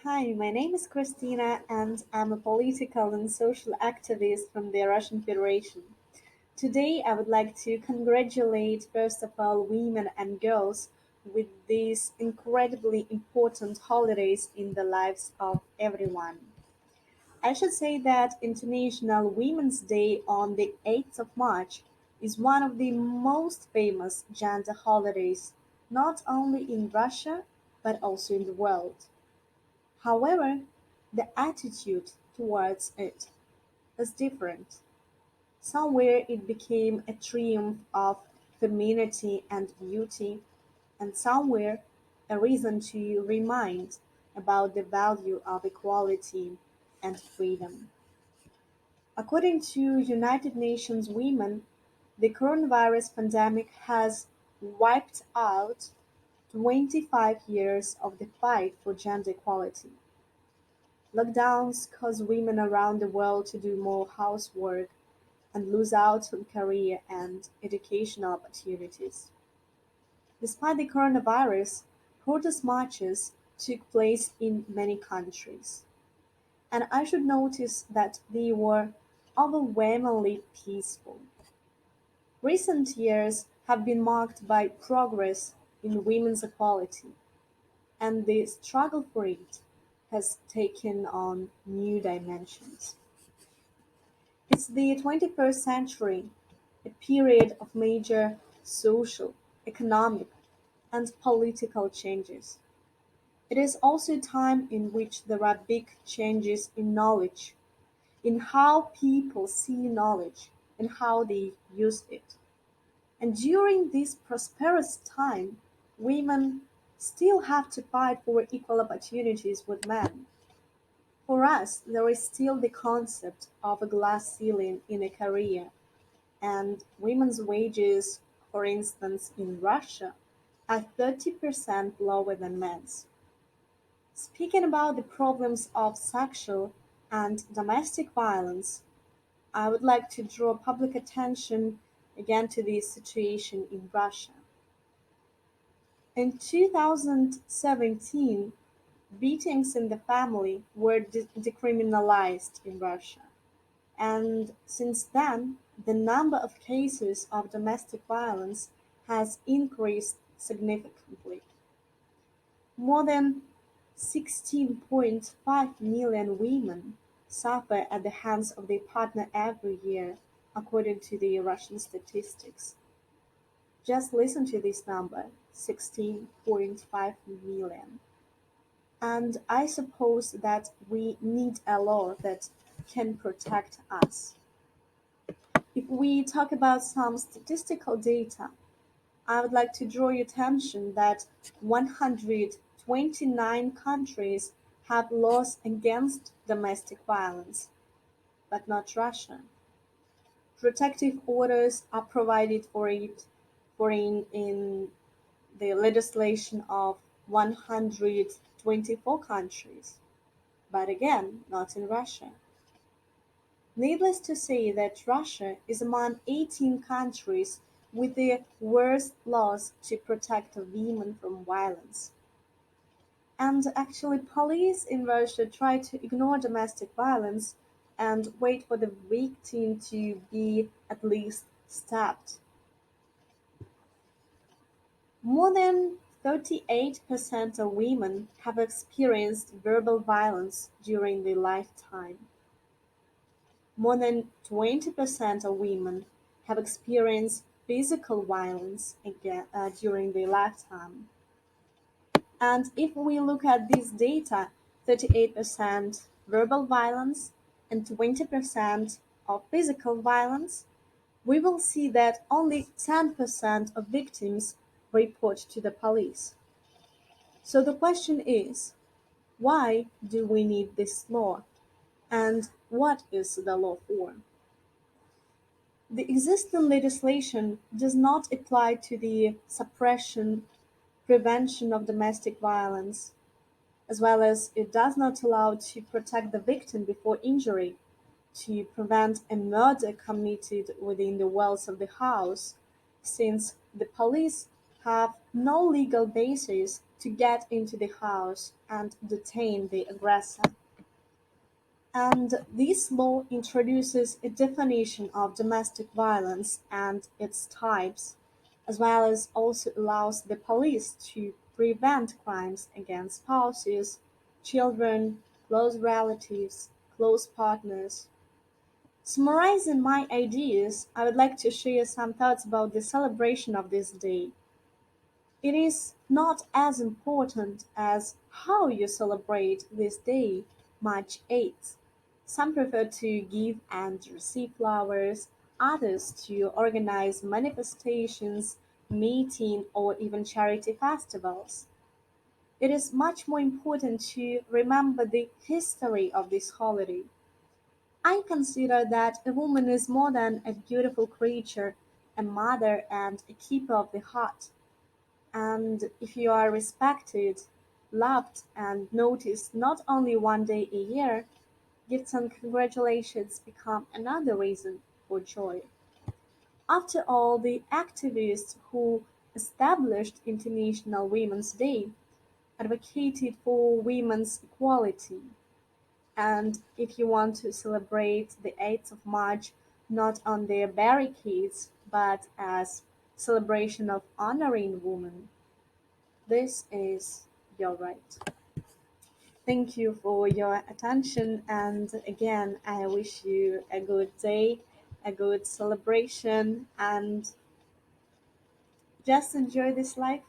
Hi, my name is Christina, and I'm a political and social activist from the Russian Federation. Today, I would like to congratulate, first of all, women and girls with these incredibly important holidays in the lives of everyone. I should say that International Women's Day on the 8th of March is one of the most famous gender holidays, not only in Russia, but also in the world. However, the attitude towards it is different. Somewhere it became a triumph of femininity and beauty, and somewhere a reason to remind about the value of equality and freedom. According to United Nations Women, the coronavirus pandemic has wiped out 25 years of the fight for gender equality. Lockdowns cause women around the world to do more housework and lose out on career and educational opportunities. Despite the coronavirus, protest marches took place in many countries, and I should notice that they were overwhelmingly peaceful. Recent years have been marked by progress in women's equality, and the struggle for it has taken on new dimensions. It's the 21st century, a period of major social, economic, and political changes. It is also a time in which there are big changes in knowledge, in how people see knowledge and how they use it. And during this prosperous time, women still have to fight for equal opportunities with men. For us, there is still the concept of a glass ceiling in a career, and women's wages, for instance, in Russia, are 30% lower than men's. Speaking about the problems of sexual and domestic violence, I would like to draw public attention again to the situation in Russia. In 2017, beatings in the family were decriminalized in Russia. And since then, the number of cases of domestic violence has increased significantly. More than 16.5 million women suffer at the hands of their partner every year, according to the Russian statistics. Just listen to this number, 16.5 million. And I suppose that we need a law that can protect us. If we talk about some statistical data, I would like to draw your attention that 129 countries have laws against domestic violence, but not Russia. Protective orders are provided for it in the legislation of 124 countries, but again, not in Russia. Needless to say that Russia is among 18 countries with the worst laws to protect women from violence. And actually, police in Russia try to ignore domestic violence and wait for the victim to be at least stabbed. More than 38% of women have experienced verbal violence during their lifetime. More than 20% of women have experienced physical violence during their lifetime. And if we look at this data, 38% verbal violence and 20% of physical violence, we will see that only 10% of victims report to the police. So the question is, why do we need this law? And what is the law for? The existing legislation does not apply to the suppression, prevention of domestic violence, as well as it does not allow to protect the victim before injury, to prevent a murder committed within the walls of the house, since the police have no legal basis to get into the house and detain the aggressor. And this law introduces a definition of domestic violence and its types, as well as also allows the police to prevent crimes against spouses, children, close relatives, close partners. Summarizing my ideas, I would like to share some thoughts about the celebration of this day. It is not as important as how you celebrate this day, March 8th. Some prefer to give and receive flowers, others to organize manifestations, meetings, or even charity festivals. It is much more important to remember the history of this holiday. I consider that a woman is more than a beautiful creature, a mother and a keeper of the heart. And if you are respected, loved, and noticed not only one day a year, gifts and congratulations become another reason for joy. After all, the activists who established International Women's Day advocated for women's equality. And if you want to celebrate the 8th of March not on their barricades but as celebration of honoring women, this is your right. Thank you for your attention, and again, I wish you a good day, a good celebration, and just enjoy this life.